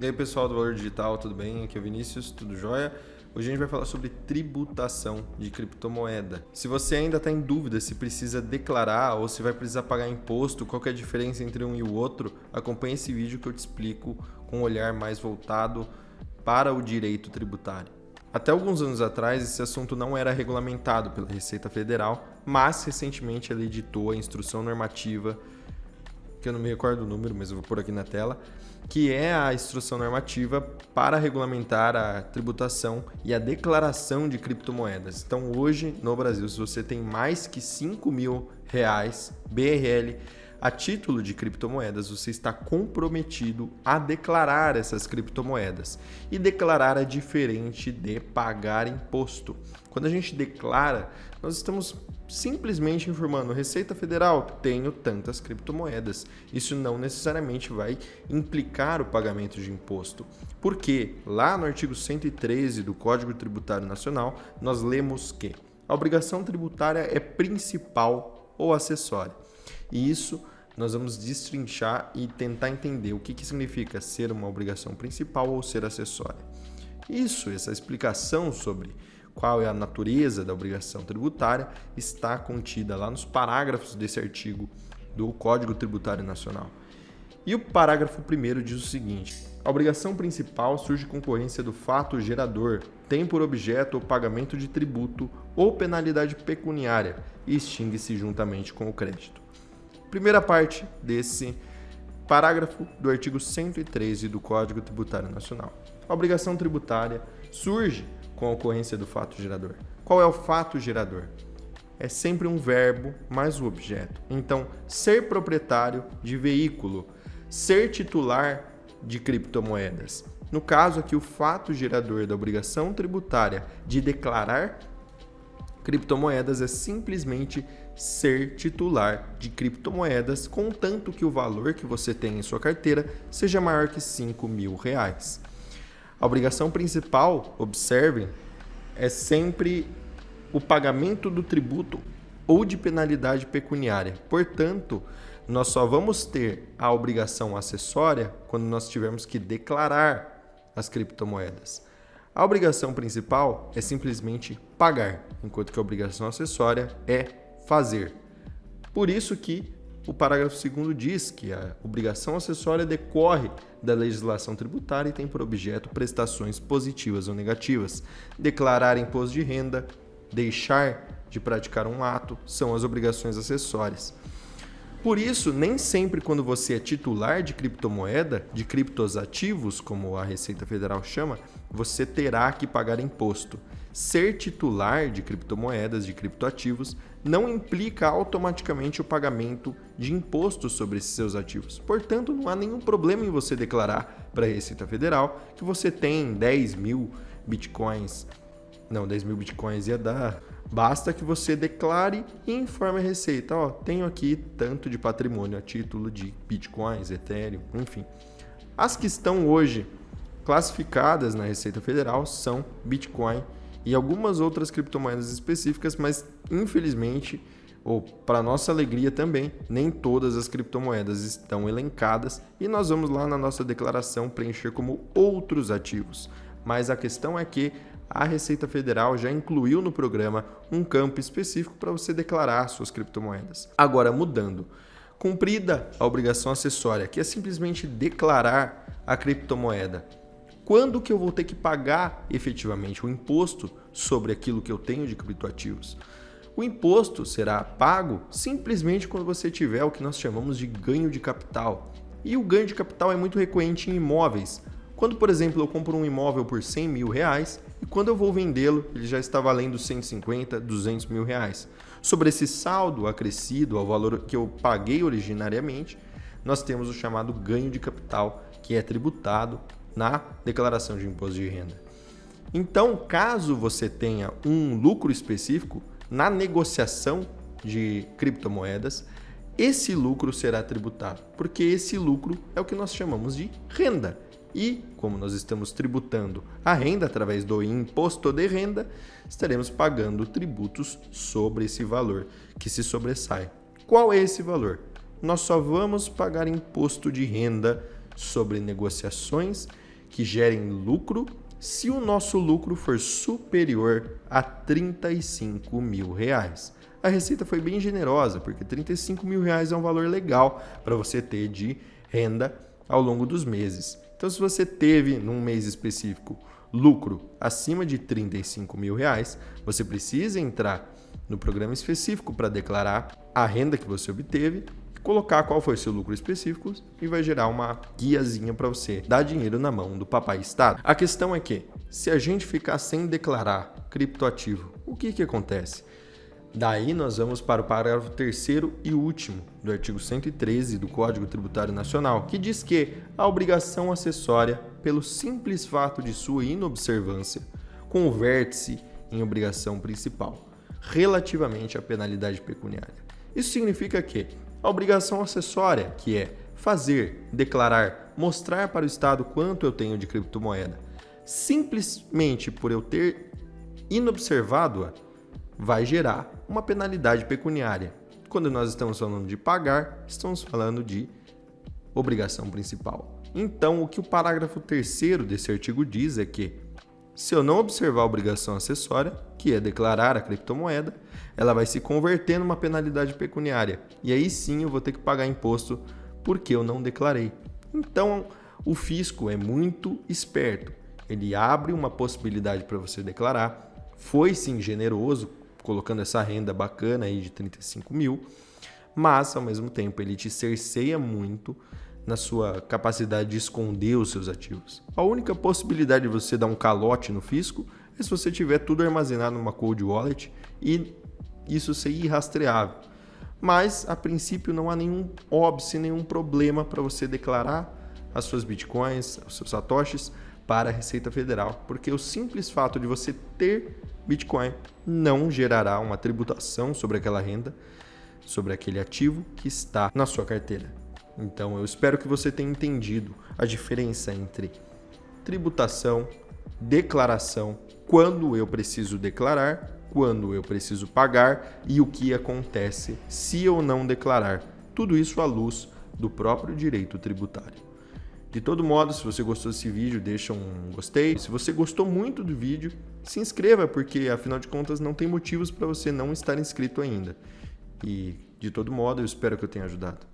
E aí pessoal do Valor Digital, tudo bem? Aqui é o Vinícius, tudo jóia? Hoje a gente vai falar sobre tributação de criptomoeda. Se você ainda está em dúvida se precisa declarar ou se vai precisar pagar imposto, qual que é a diferença entre um e o outro, acompanhe esse vídeo que eu te explico com um olhar mais voltado para o direito tributário. Até alguns anos atrás, esse assunto não era regulamentado pela Receita Federal, mas recentemente ela editou a instrução normativa, que eu não me recordo o número, mas eu vou pôr aqui na tela, que é a instrução normativa para regulamentar a tributação e a declaração de criptomoedas. Então, hoje, no Brasil, se você tem mais que R$ 5.000 BRL a título de criptomoedas, você está comprometido a declarar essas criptomoedas. E declarar é diferente de pagar imposto. Quando a gente declara, nós estamos simplesmente informando: Receita Federal, tenho tantas criptomoedas. Isso não necessariamente vai implicar o pagamento de imposto. Porque lá no artigo 113 do Código Tributário Nacional, nós lemos que a obrigação tributária é principal ou acessória. E isso nós vamos destrinchar e tentar entender o que significa ser uma obrigação principal ou ser acessória. Essa explicação sobre qual é a natureza da obrigação tributária está contida lá nos parágrafos desse artigo do Código Tributário Nacional. E o parágrafo 1º diz o seguinte: a obrigação principal surge concorrência do fato gerador, tem por objeto o pagamento de tributo ou penalidade pecuniária e extingue-se juntamente com o crédito. Primeira parte desse parágrafo do artigo 113 do Código Tributário Nacional. A obrigação tributária surge com a ocorrência do fato gerador. Qual é o fato gerador? É sempre um verbo mais o objeto. Então, ser proprietário de veículo, ser titular de criptomoedas. No caso aqui, o fato gerador da obrigação tributária de declarar criptomoedas é simplesmente ser titular de criptomoedas, contanto que o valor que você tem em sua carteira seja maior que R$ 5.000. A obrigação principal, observem, é sempre o pagamento do tributo ou de penalidade pecuniária. Portanto, nós só vamos ter a obrigação acessória quando nós tivermos que declarar as criptomoedas. A obrigação principal é simplesmente pagar, enquanto que a obrigação acessória é fazer. Por isso que o parágrafo 2º diz que a obrigação acessória decorre da legislação tributária e tem por objeto prestações positivas ou negativas. Declarar imposto de renda, deixar de praticar um ato, são as obrigações acessórias. Por isso, nem sempre quando você é titular de criptomoeda, de criptoativos, como a Receita Federal chama, você terá que pagar imposto. Ser titular de criptomoedas, de criptoativos, não implica automaticamente o pagamento de imposto sobre esses seus ativos. Portanto, não há nenhum problema em você declarar para a Receita Federal que você tem 10.000 bitcoins. Não, 10.000 bitcoins ia dar. Basta que você declare e informe a Receita. Tenho aqui tanto de patrimônio a título de bitcoins, Ethereum, enfim. As que estão hoje classificadas na Receita Federal são Bitcoin e algumas outras criptomoedas específicas, mas infelizmente, ou para nossa alegria também, nem todas as criptomoedas estão elencadas e nós vamos lá na nossa declaração preencher como outros ativos. Mas a questão é que a Receita Federal já incluiu no programa um campo específico para você declarar suas criptomoedas. Agora, mudando. Cumprida a obrigação acessória, que é simplesmente declarar a criptomoeda. Quando que eu vou ter que pagar efetivamente o imposto sobre aquilo que eu tenho de criptoativos? O imposto será pago simplesmente quando você tiver o que nós chamamos de ganho de capital. E o ganho de capital é muito recorrente em imóveis. Quando, por exemplo, eu compro um imóvel por R$ 100.000 e quando eu vou vendê-lo, ele já está valendo 150, 200 mil reais. Sobre esse saldo acrescido ao valor que eu paguei originariamente, nós temos o chamado ganho de capital, que é tributado na declaração de imposto de renda. Então, caso você tenha um lucro específico na negociação de criptomoedas, esse lucro será tributado, porque esse lucro é o que nós chamamos de renda. E, como nós estamos tributando a renda através do imposto de renda, estaremos pagando tributos sobre esse valor que se sobressai. Qual é esse valor? Nós só vamos pagar imposto de renda sobre negociações que gerem lucro se o nosso lucro for superior a R$35 mil. A receita foi bem generosa, porque R$35 mil é um valor legal para você ter de renda ao longo dos meses. Então, se você teve, num mês específico, lucro acima de R$35 mil, você precisa entrar no programa específico para declarar a renda que você obteve, colocar qual foi seu lucro específico e vai gerar uma guiazinha para você dar dinheiro na mão do papai Estado. A questão é que, se a gente ficar sem declarar criptoativo, o que acontece? Daí nós vamos para o parágrafo 3º e último do artigo 113 do Código Tributário Nacional, que diz que a obrigação acessória, pelo simples fato de sua inobservância, converte-se em obrigação principal, relativamente à penalidade pecuniária. Isso significa que a obrigação acessória, que é fazer, declarar, mostrar para o Estado quanto eu tenho de criptomoeda, simplesmente por eu ter inobservado-a, vai gerar uma penalidade pecuniária. Quando nós estamos falando de pagar, estamos falando de obrigação principal. Então, o que o parágrafo 3º desse artigo diz é que, se eu não observar a obrigação acessória, que é declarar a criptomoeda, ela vai se converter numa penalidade pecuniária. E aí sim eu vou ter que pagar imposto porque eu não declarei. Então, o fisco é muito esperto. Ele abre uma possibilidade para você declarar. Foi sim generoso, colocando essa renda bacana aí de R$35 mil, mas ao mesmo tempo ele te cerceia muito na sua capacidade de esconder os seus ativos. A única possibilidade de você dar um calote no fisco é se você tiver tudo armazenado numa cold wallet e isso ser irrastreável. Mas, a princípio, não há nenhum óbice, nenhum problema para você declarar as suas bitcoins, os seus satoshis para a Receita Federal, porque o simples fato de você ter Bitcoin não gerará uma tributação sobre aquela renda, sobre aquele ativo que está na sua carteira. Então, eu espero que você tenha entendido a diferença entre tributação, declaração, quando eu preciso declarar, quando eu preciso pagar e o que acontece se eu não declarar. Tudo isso à luz do próprio direito tributário. De todo modo, se você gostou desse vídeo, deixa um gostei. Se você gostou muito do vídeo, se inscreva, porque afinal de contas não tem motivos para você não estar inscrito ainda. E de todo modo, eu espero que eu tenha ajudado.